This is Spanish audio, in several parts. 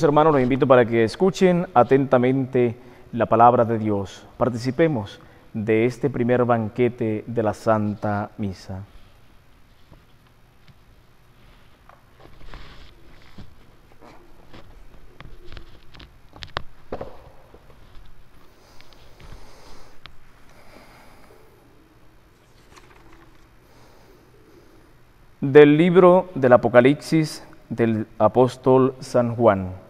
Queridos hermanos, los invito para que escuchen atentamente la palabra de Dios. Participemos de este primer banquete de la Santa Misa. Del libro del Apocalipsis del apóstol San Juan,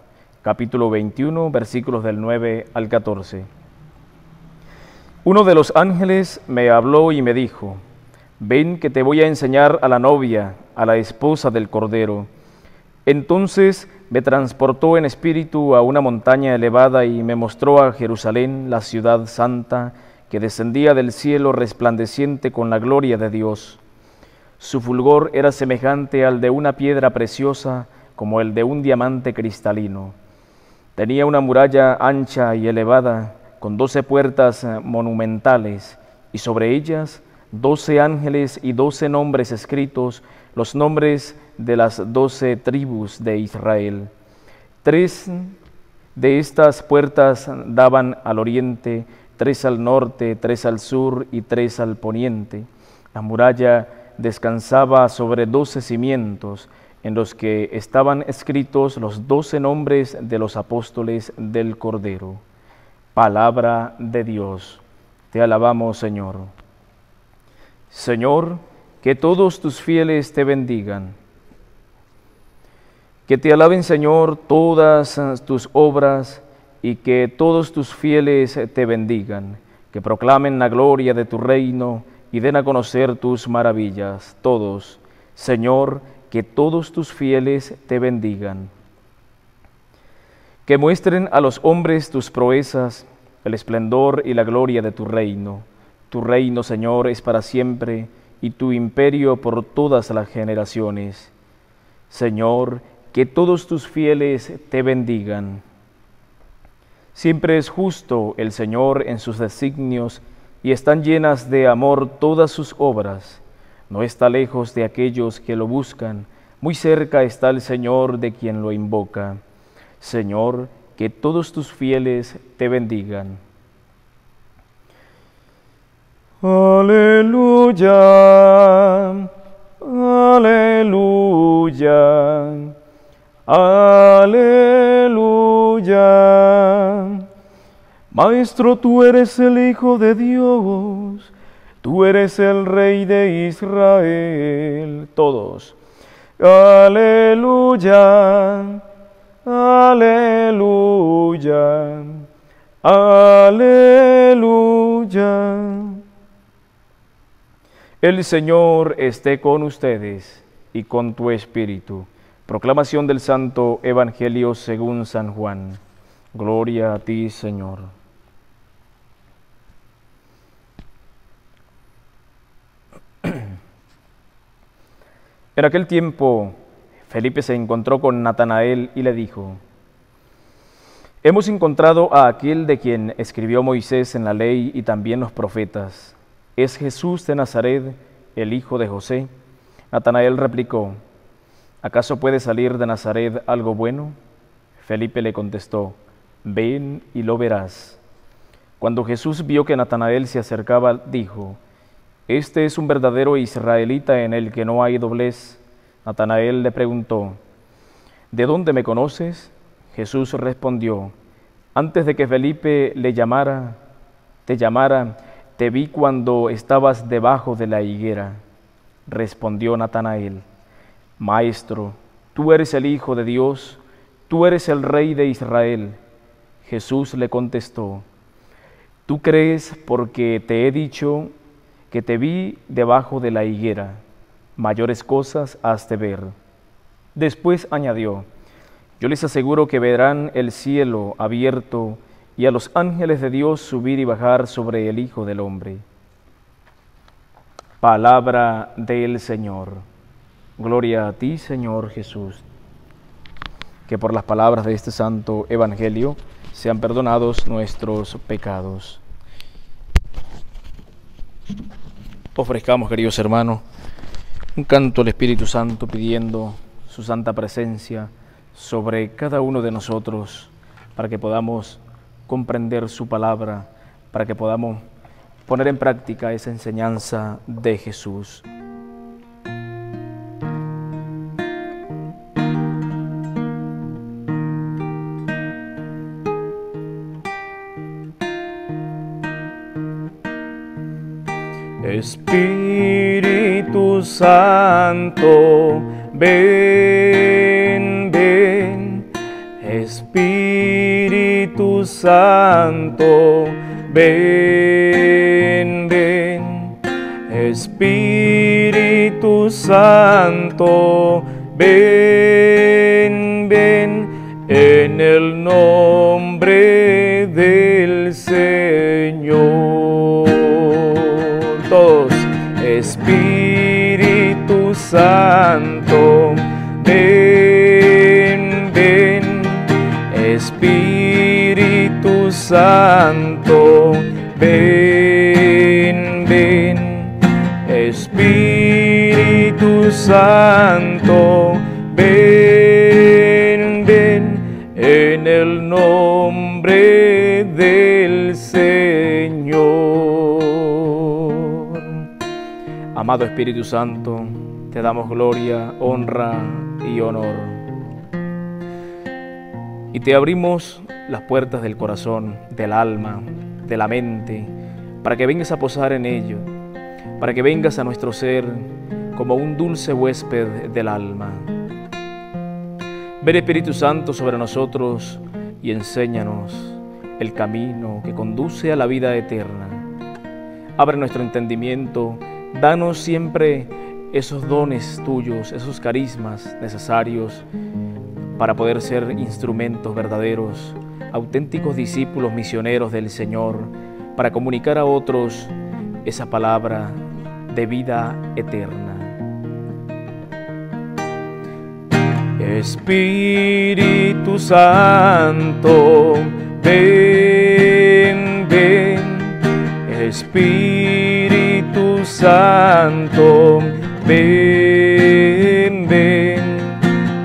capítulo 21, versículos del 9 al 14. Uno de los ángeles me habló y me dijo: ven que te voy a enseñar a la novia, a la esposa del Cordero. Entonces me transportó en espíritu a una montaña elevada y me mostró a Jerusalén, la ciudad santa, que descendía del cielo resplandeciente con la gloria de Dios. Su fulgor era semejante al de una piedra preciosa, como el de un diamante cristalino. Tenía una muralla ancha y elevada, con 12 puertas monumentales, y sobre ellas 12 ángeles y 12 nombres escritos, los nombres de las 12 tribus de Israel. 3 de estas puertas daban al oriente, 3 al norte, 3 al sur y 3 al poniente. La muralla descansaba sobre 12 cimientos, en los que estaban escritos los 12 nombres de los apóstoles del Cordero. Palabra de Dios. Te alabamos, Señor. Señor, que todos tus fieles te bendigan. Que te alaben, Señor, todas tus obras, y que todos tus fieles te bendigan. Que proclamen la gloria de tu reino y den a conocer tus maravillas. Todos, Señor, que todos tus fieles te bendigan. Que muestren a los hombres tus proezas, el esplendor y la gloria de tu reino. Tu reino, Señor, es para siempre, y tu imperio por todas las generaciones. Señor, que todos tus fieles te bendigan. Siempre es justo el Señor en sus designios, y están llenas de amor todas sus obras. No está lejos de aquellos que lo buscan, muy cerca está el Señor de quien lo invoca. Señor, que todos tus fieles te bendigan. Aleluya, aleluya, aleluya. Maestro, tú eres el Hijo de Dios, tú eres el Rey de Israel. Todos. Aleluya, aleluya, aleluya. El Señor esté con ustedes y con tu espíritu. Proclamación del Santo Evangelio según San Juan. Gloria a ti, Señor. En aquel tiempo, Felipe se encontró con Natanael y le dijo: hemos encontrado a aquel de quien escribió Moisés en la ley y también los profetas. ¿Es Jesús de Nazaret, el hijo de José? Natanael replicó: ¿acaso puede salir de Nazaret algo bueno? Felipe le contestó: ven y lo verás. Cuando Jesús vio que Natanael se acercaba, dijo: este es un verdadero israelita en el que no hay doblez. Natanael le preguntó: ¿de dónde me conoces? Jesús respondió: antes de que Felipe te llamara, te vi cuando estabas debajo de la higuera. Respondió Natanael: Maestro, tú eres el Hijo de Dios, tú eres el Rey de Israel. Jesús le contestó: tú crees porque te he dicho que te vi debajo de la higuera, mayores cosas has de ver. Después añadió: yo les aseguro que verán el cielo abierto y a los ángeles de Dios subir y bajar sobre el Hijo del Hombre. Palabra del Señor. Gloria a ti, Señor Jesús. Que por las palabras de este santo Evangelio sean perdonados nuestros pecados. Ofrezcamos, queridos hermanos, un canto al Espíritu Santo pidiendo su santa presencia sobre cada uno de nosotros, para que podamos comprender su palabra, para que podamos poner en práctica esa enseñanza de Jesús. Espíritu Santo, ven, ven. Espíritu Santo, ven, ven. Espíritu Santo, ven, ven. En el nombre del Señor. Todos. Espíritu Santo, ven, ven. Espíritu Santo, ven, ven. Espíritu Santo, ven, ven. En el nombre del Señor. Amado Espíritu Santo, te damos gloria, honra y honor. Y te abrimos las puertas del corazón, del alma, de la mente, para que vengas a posar en ello, para que vengas a nuestro ser como un dulce huésped del alma. Ven, Espíritu Santo, sobre nosotros y enséñanos el camino que conduce a la vida eterna. Abre nuestro entendimiento. Danos siempre esos dones tuyos, esos carismas necesarios para poder ser instrumentos verdaderos, auténticos discípulos misioneros del Señor, para comunicar a otros esa palabra de vida eterna. Espíritu Santo, ven, ven. Espíritu Santo, ven, ven.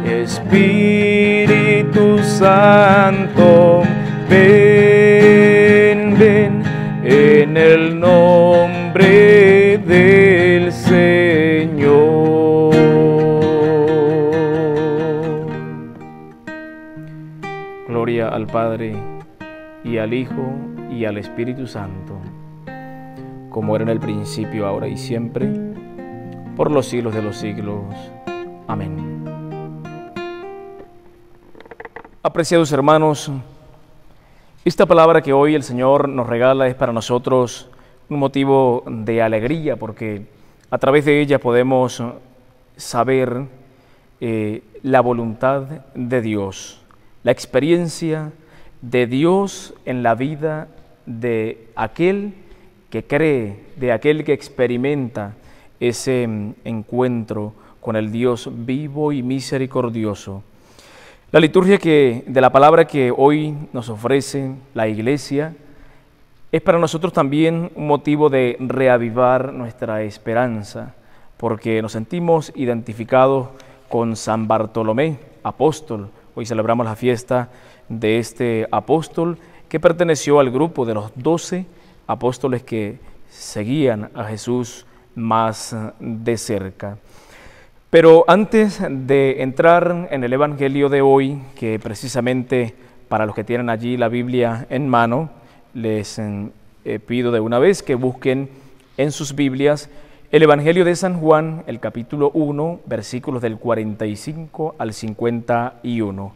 Espíritu Santo, ven, ven. En el nombre del Señor. Gloria al Padre, y al Hijo, y al Espíritu Santo, como era en el principio, ahora y siempre, por los siglos de los siglos. Amén. Apreciados hermanos, esta palabra que hoy el Señor nos regala es para nosotros un motivo de alegría, porque a través de ella podemos saber la voluntad de Dios, la experiencia de Dios en la vida de aquel que cree, de aquel que experimenta ese encuentro con el Dios vivo y misericordioso. La liturgia de la palabra que hoy nos ofrece la Iglesia es para nosotros también un motivo de reavivar nuestra esperanza, porque nos sentimos identificados con San Bartolomé, apóstol. Hoy celebramos la fiesta de este apóstol que perteneció al grupo de los 12 apóstoles que seguían a Jesús más de cerca. Pero antes de entrar en el Evangelio de hoy, que precisamente para los que tienen allí la Biblia en mano, les pido de una vez que busquen en sus Biblias el Evangelio de San Juan, el capítulo 1, versículos del 45 al 51.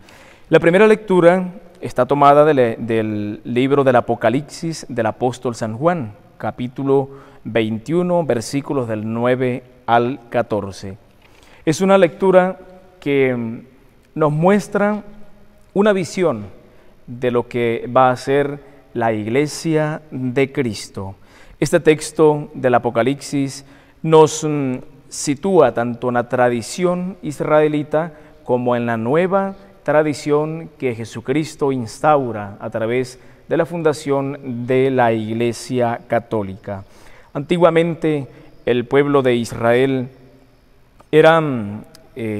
La primera lectura está tomada del libro del Apocalipsis del apóstol San Juan, capítulo 21, versículos del 9 al 14. Es una lectura que nos muestra una visión de lo que va a ser la Iglesia de Cristo. Este texto del Apocalipsis nos sitúa tanto en la tradición israelita como en la nueva tradición que Jesucristo instaura a través de la fundación de la Iglesia Católica. Antiguamente el pueblo de Israel era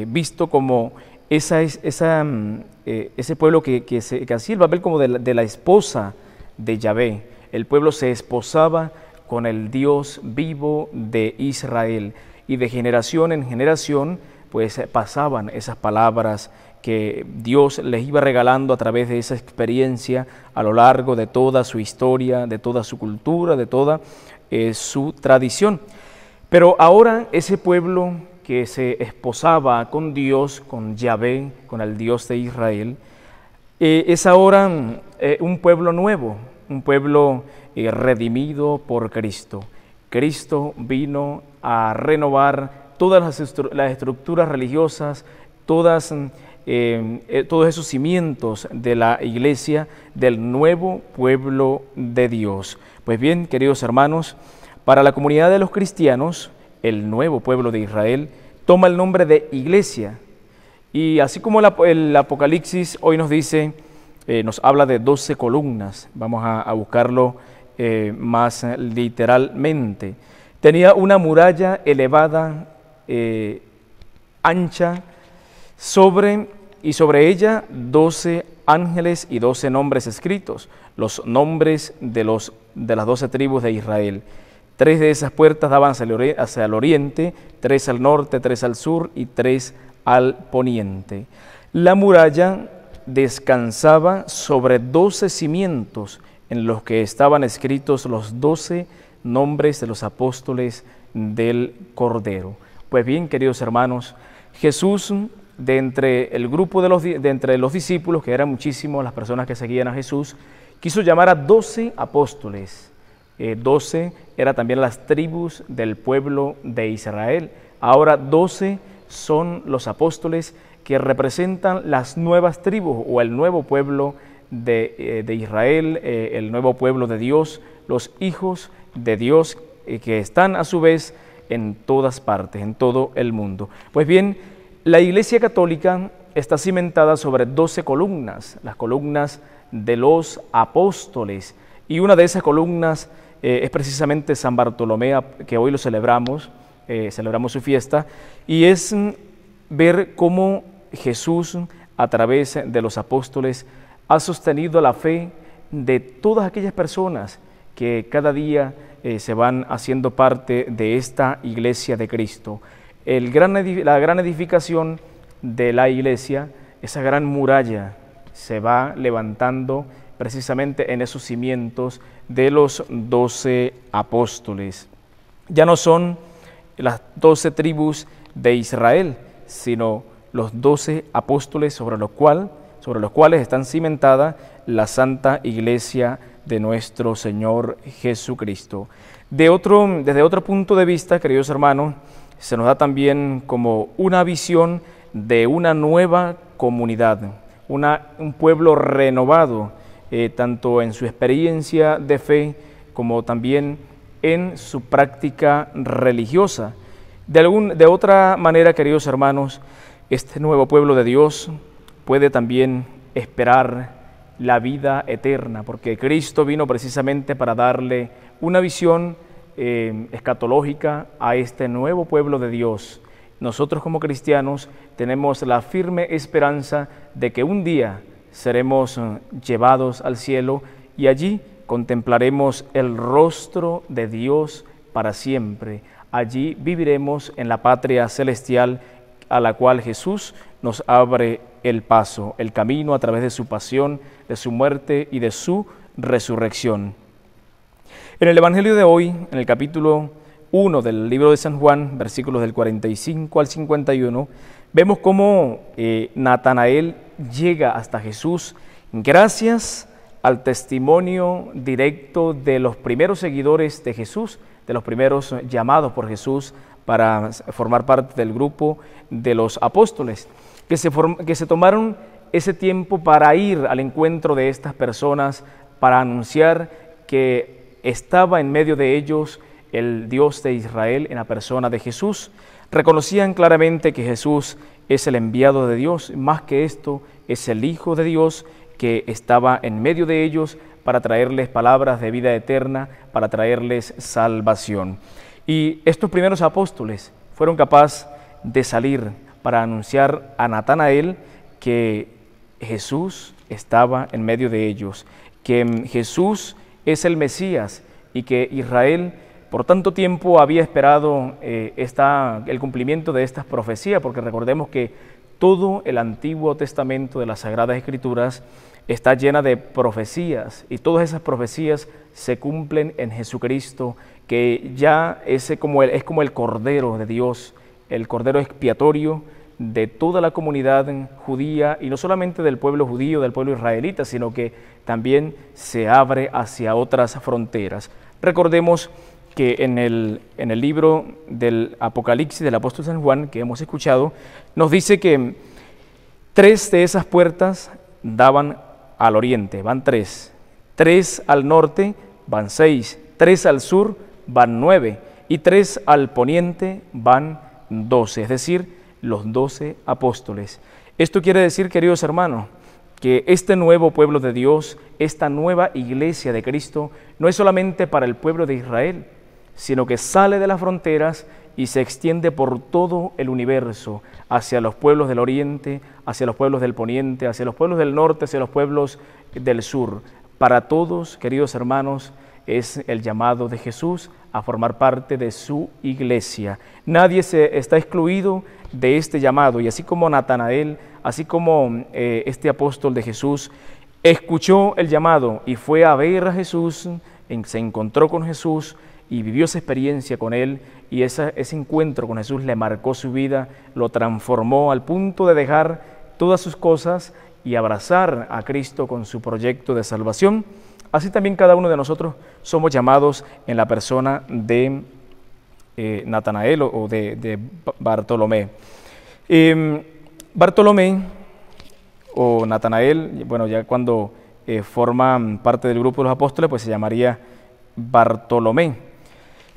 visto como ese pueblo que hacía el papel como de la esposa de Yahvé. El pueblo se esposaba con el Dios vivo de Israel, y de generación en generación pues pasaban esas palabras que Dios les iba regalando a través de esa experiencia a lo largo de toda su historia, de toda su cultura, de toda su tradición. Pero ahora ese pueblo que se esposaba con Dios, con Yahvé, con el Dios de Israel, es ahora un pueblo nuevo, un pueblo redimido por Cristo. Cristo vino a renovar todas las estructuras religiosas, todos esos cimientos de la iglesia, del nuevo pueblo de Dios. Pues bien, queridos hermanos, para la comunidad de los cristianos, el nuevo pueblo de Israel toma el nombre de iglesia. Y así como el Apocalipsis hoy nos dice, nos habla de 12 columnas, vamos a buscarlo más literalmente. Tenía una muralla elevada, ancha, sobre ella 12 ángeles y 12 nombres escritos, los nombres de las 12 tribus de Israel. 3 de esas puertas daban hacia el oriente, 3 al norte, 3 al sur y 3 al poniente. La muralla descansaba sobre 12 cimientos en los que estaban escritos los 12 nombres de los apóstoles del Cordero. Pues bien, queridos hermanos, Jesús, de entre el grupo de entre los discípulos, que eran muchísimos las personas que seguían a Jesús, quiso llamar a 12 apóstoles. 12 eran también las tribus del pueblo de Israel. Ahora 12 son los apóstoles que representan las nuevas tribus o el nuevo pueblo de Israel, el nuevo pueblo de Dios, los hijos de Dios que están a su vez en todas partes, en todo el mundo. Pues bien, la Iglesia Católica está cimentada sobre 12 columnas, las columnas de los apóstoles, y una de esas columnas es precisamente San Bartolomé, que hoy lo celebramos su fiesta, y es ver cómo Jesús, a través de los apóstoles, ha sostenido la fe de todas aquellas personas que cada día se van haciendo parte de esta iglesia de Cristo. La gran edificación de la iglesia, esa gran muralla, se va levantando precisamente en esos cimientos de los 12 apóstoles. Ya no son las 12 tribus de Israel, sino los 12 apóstoles sobre los cuales están cimentada la Santa Iglesia de nuestro Señor Jesucristo. Desde otro punto de vista, queridos hermanos, se nos da también como una visión de una nueva comunidad, un pueblo renovado, tanto en su experiencia de fe como también en su práctica religiosa. De otra manera, queridos hermanos, este nuevo pueblo de Dios puede también esperar la vida eterna, porque Cristo vino precisamente para darle una visión escatológica a este nuevo pueblo de Dios. Nosotros como cristianos tenemos la firme esperanza de que un día seremos llevados al cielo y allí contemplaremos el rostro de Dios para siempre. Allí viviremos en la patria celestial a la cual Jesús nos abre el paso, el camino a través de su pasión, de su muerte y de su resurrección. En el Evangelio de hoy, en el capítulo 1 del libro de San Juan, versículos del 45 al 51, vemos cómo Natanael llega hasta Jesús gracias al testimonio directo de los primeros seguidores de Jesús, de los primeros llamados por Jesús para formar parte del grupo de los apóstoles, que se tomaron ese tiempo para ir al encuentro de estas personas, para anunciar que estaba en medio de ellos el Dios de Israel en la persona de Jesús. Reconocían claramente que Jesús es el enviado de Dios, más que esto, es el Hijo de Dios que estaba en medio de ellos para traerles palabras de vida eterna, para traerles salvación. Y estos primeros apóstoles fueron capaces de salir para anunciar a Natanael que Jesús estaba en medio de ellos, que Jesús es el Mesías y que Israel por tanto tiempo había esperado el cumplimiento de estas profecías, porque recordemos que todo el Antiguo Testamento de las Sagradas Escrituras está llena de profecías, y todas esas profecías se cumplen en Jesucristo, que ya es como el Cordero de Dios, el Cordero expiatorio de toda la comunidad judía, y no solamente del pueblo judío, del pueblo israelita, sino que también se abre hacia otras fronteras. Recordemos que en el libro del Apocalipsis del apóstol San Juan, que hemos escuchado, nos dice que 3 de esas puertas daban al oriente, van 3, 3 al norte, van 6, 3 al sur, van 9, y 3 al poniente, van 12, es decir, los 12 apóstoles. Esto quiere decir, queridos hermanos, que este nuevo pueblo de Dios, esta nueva iglesia de Cristo, no es solamente para el pueblo de Israel, sino que sale de las fronteras y se extiende por todo el universo, hacia los pueblos del oriente, hacia los pueblos del poniente, hacia los pueblos del norte, hacia los pueblos del sur. Para todos, queridos hermanos, es el llamado de Jesús a formar parte de su iglesia. Nadie está excluido de este llamado, y así como Natanael, así como este apóstol de Jesús escuchó el llamado y fue a ver a Jesús, se encontró con Jesús y vivió esa experiencia con Él, y ese encuentro con Jesús le marcó su vida, lo transformó al punto de dejar todas sus cosas y abrazar a Cristo con su proyecto de salvación. Así también cada uno de nosotros somos llamados en la persona de Natanael o de Bartolomé. Bartolomé o Natanael, bueno, ya cuando forman parte del grupo de los apóstoles, pues se llamaría Bartolomé.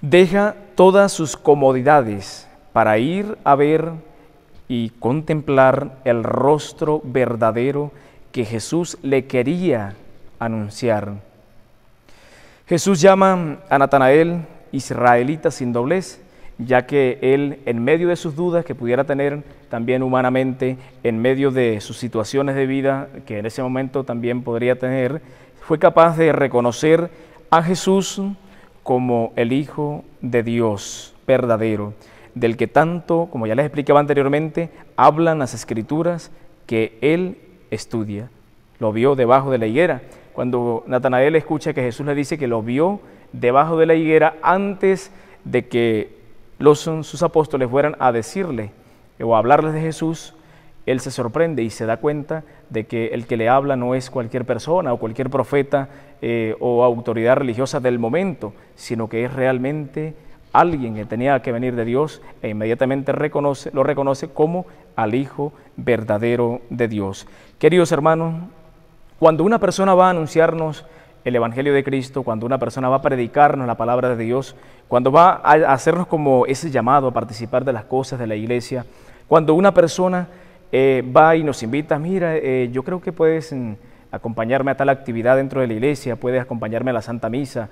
Deja todas sus comodidades para ir a ver y contemplar el rostro verdadero que Jesús le quería anunciar. Jesús llama a Natanael israelita sin doblez, ya que él, en medio de sus dudas que pudiera tener también humanamente, en medio de sus situaciones de vida que en ese momento también podría tener, fue capaz de reconocer a Jesús como el Hijo de Dios verdadero, del que tanto, como ya les explicaba anteriormente, hablan las Escrituras que él estudia. Lo vio debajo de la higuera. Cuando Natanael escucha que Jesús le dice que lo vio debajo de la higuera antes de que sus apóstoles fueran a decirle o a hablarles de Jesús, él se sorprende y se da cuenta de que el que le habla no es cualquier persona o cualquier profeta o autoridad religiosa del momento, sino que es realmente alguien que tenía que venir de Dios, e inmediatamente lo reconoce como al Hijo verdadero de Dios. Queridos hermanos, cuando una persona va a anunciarnos el Evangelio de Cristo, cuando una persona va a predicarnos la palabra de Dios, cuando va a hacernos como ese llamado a participar de las cosas de la iglesia, cuando una persona va y nos invita, mira, yo creo que puedes acompañarme a tal actividad dentro de la iglesia, puedes acompañarme a la Santa Misa,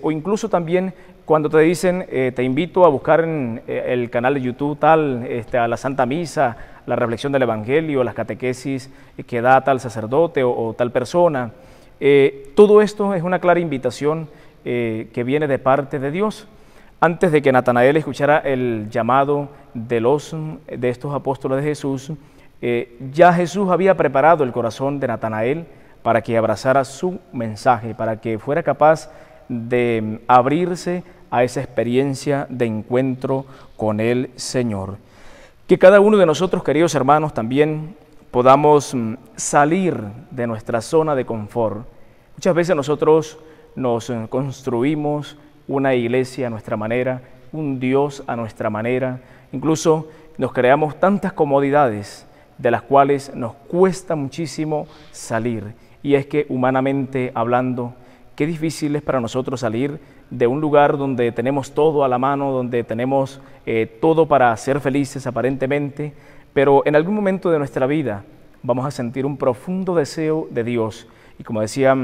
o incluso también cuando te dicen, te invito a buscar en el canal de YouTube tal, a la Santa Misa, la reflexión del Evangelio, las catequesis que da tal sacerdote o tal persona. Todo esto es una clara invitación que viene de parte de Dios. Antes de que Natanael escuchara el llamado de estos apóstoles de Jesús, ya Jesús había preparado el corazón de Natanael para que abrazara su mensaje, para que fuera capaz de abrirse a esa experiencia de encuentro con el Señor. Que cada uno de nosotros, queridos hermanos, también podamos salir de nuestra zona de confort. Muchas veces nosotros nos construimos una iglesia a nuestra manera, un Dios a nuestra manera, incluso nos creamos tantas comodidades de las cuales nos cuesta muchísimo salir. Y es que humanamente hablando, qué difícil es para nosotros salir de un lugar donde tenemos todo a la mano, donde tenemos todo para ser felices aparentemente, pero en algún momento de nuestra vida vamos a sentir un profundo deseo de Dios. Y como decía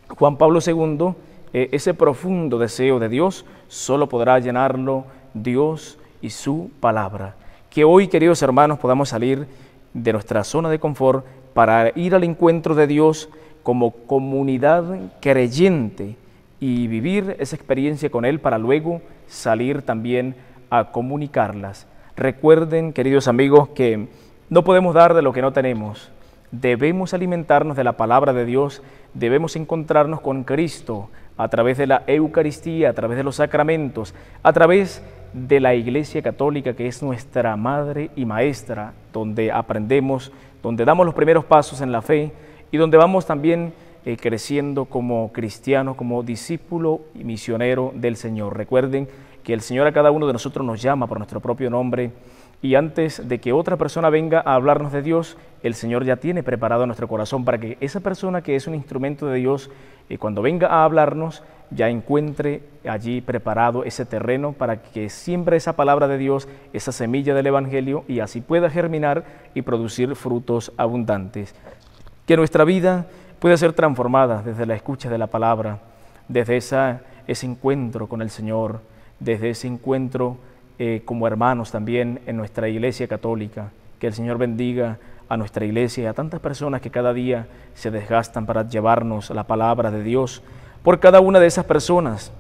Juan Pablo II, ese profundo deseo de Dios solo podrá llenarlo Dios y su palabra. Que hoy, queridos hermanos, podamos salir de nuestra zona de confort para ir al encuentro de Dios como comunidad creyente y vivir esa experiencia con Él para luego salir también a comunicarlas. Recuerden, queridos amigos, que no podemos dar de lo que no tenemos. Debemos alimentarnos de la palabra de Dios, debemos encontrarnos con Cristo a través de la Eucaristía, a través de los sacramentos, a través de la Iglesia Católica, que es nuestra madre y maestra, donde aprendemos, donde damos los primeros pasos en la fe y donde vamos también creciendo como cristiano, como discípulo y misionero del Señor. Recuerden que el Señor a cada uno de nosotros nos llama por nuestro propio nombre, y antes de que otra persona venga a hablarnos de Dios, el Señor ya tiene preparado nuestro corazón para que esa persona que es un instrumento de Dios, cuando venga a hablarnos, ya encuentre allí preparado ese terreno para que siembre esa palabra de Dios, esa semilla del Evangelio, y así pueda germinar y producir frutos abundantes. Que nuestra vida pueda ser transformada desde la escucha de la palabra, desde ese encuentro con el Señor, desde ese encuentro como hermanos también en nuestra Iglesia Católica. Que el Señor bendiga a nuestra Iglesia y a tantas personas que cada día se desgastan para llevarnos la palabra de Dios, por cada una de esas personas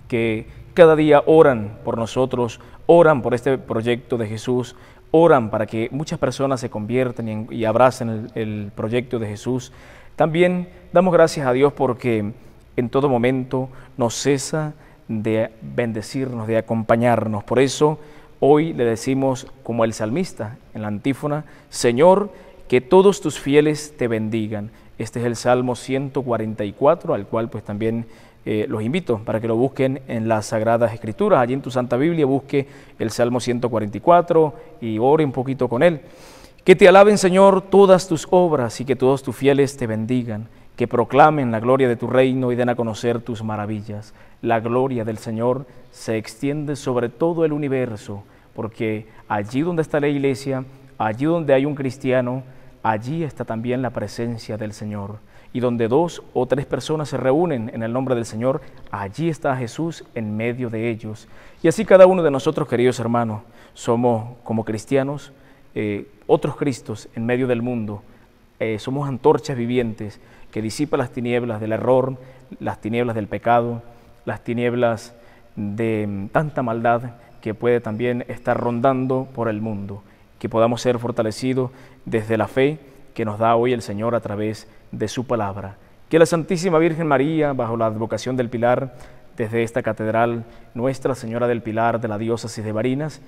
que cada día oran por nosotros, oran por este proyecto de Jesús, oran para que muchas personas se conviertan y abracen el proyecto de Jesús. También damos gracias a Dios porque en todo momento no cesa de bendecirnos, de acompañarnos. Por eso hoy le decimos como el salmista en la antífona: Señor, que todos tus fieles te bendigan. Este es el Salmo 144, al cual pues también los invito para que lo busquen en las Sagradas Escrituras. Allí en tu Santa Biblia busque el Salmo 144 y ore un poquito con él. Que te alaben, Señor, todas tus obras y que todos tus fieles te bendigan. Que proclamen la gloria de tu reino y den a conocer tus maravillas. La gloria del Señor se extiende sobre todo el universo, porque allí donde está la Iglesia, allí donde hay un cristiano, allí está también la presencia del Señor. Y donde 2 o 3 personas se reúnen en el nombre del Señor, allí está Jesús en medio de ellos. Y así cada uno de nosotros, queridos hermanos, somos como cristianos, otros Cristos en medio del mundo. Somos antorchas vivientes que disipan las tinieblas del error, las tinieblas del pecado, las tinieblas de tanta maldad que puede también estar rondando por el mundo. Que podamos ser fortalecidos desde la fe que nos da hoy el Señor a través de su palabra. Que la Santísima Virgen María, bajo la advocación del Pilar, desde esta catedral Nuestra Señora del Pilar de la Diócesis de Barinas,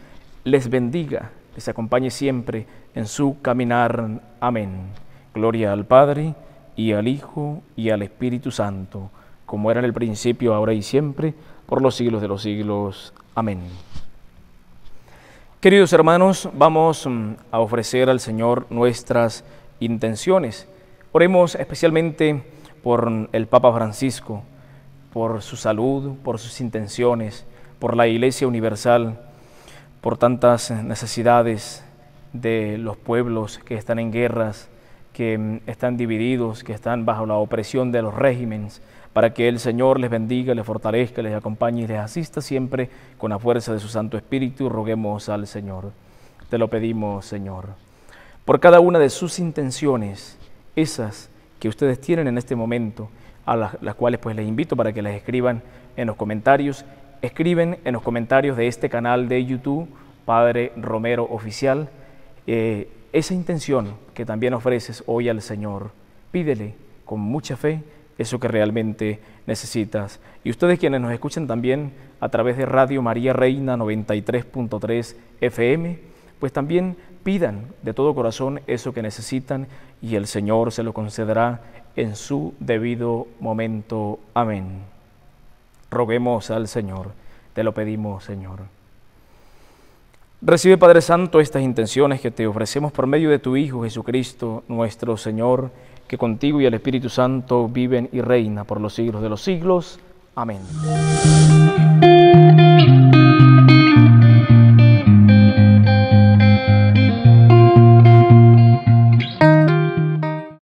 les bendiga, les acompañe siempre en su caminar. Amén. Gloria al Padre, y al Hijo, y al Espíritu Santo, como era en el principio, ahora y siempre, por los siglos de los siglos. Amén. Queridos hermanos, vamos a ofrecer al Señor nuestras intenciones. Oremos especialmente por el Papa Francisco, por su salud, por sus intenciones, por la Iglesia Universal, por tantas necesidades de los pueblos que están en guerras, que están divididos, que están bajo la opresión de los regímenes, para que el Señor les bendiga, les fortalezca, les acompañe y les asista siempre con la fuerza de su Santo Espíritu. Roguemos al Señor. Te lo pedimos, Señor. Por cada una de sus intenciones, esas que ustedes tienen en este momento, a las cuales pues les invito para que las escriban en los comentarios. Escriben en los comentarios de este canal de YouTube, Padre Romero Oficial, esa intención que también ofreces hoy al Señor. Pídele con mucha fe eso que realmente necesitas. Y ustedes quienes nos escuchan también a través de Radio María Reina 93.3 FM, pues también pidan de todo corazón eso que necesitan y el Señor se lo concederá en su debido momento. Amén. Roguemos al Señor, te lo pedimos, Señor. Recibe, Padre Santo, estas intenciones que te ofrecemos por medio de tu Hijo Jesucristo, nuestro Señor, que contigo y el Espíritu Santo viven y reina por los siglos de los siglos. Amén.